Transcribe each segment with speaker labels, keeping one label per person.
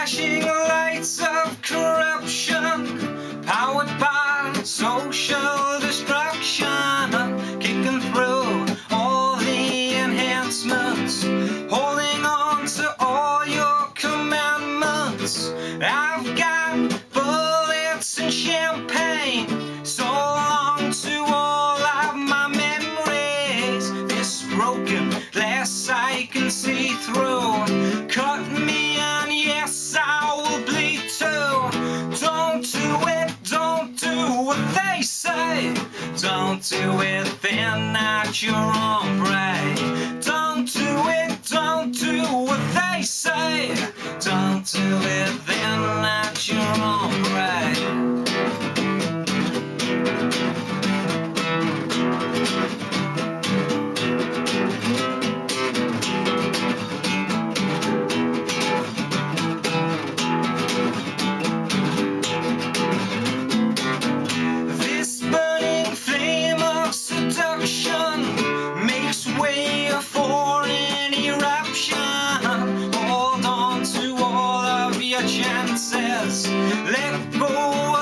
Speaker 1: flashing lights of corruption, powered by social destruction, kicking through all the enhancements, holding on to all your commandments. I've got bullets and champagne, so long to all of my memories. This broken glass I can see through, cut me and yes I will bleed too. Don't do it, don't do what they say. Don't do it, they're not your hombre. Don't do it, don't do what they say. Don't do it, they're not your hombre. This burning flame of seduction makes way for an eruption. Hold on to all of your chances, let go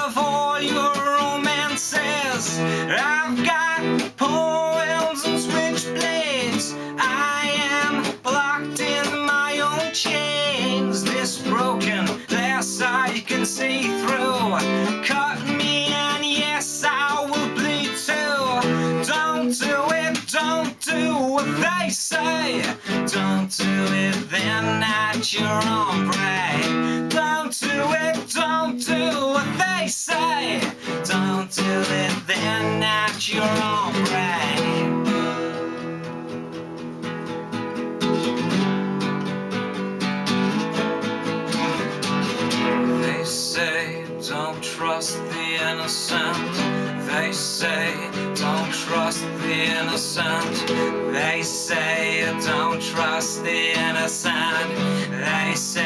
Speaker 1: of all your romances. I've got poems and switchblades, I am locked in my own chains. This broken glass I can see through, cut me and yes I will bleed too. Don't do it, don't do what they say. Don't do it, they're not your hombre. Don't do it, don't do what they say. Don't do it, they're not your hombre. They say don't trust the innocent. They say don't trust the innocent. They say don't trust the innocent. They say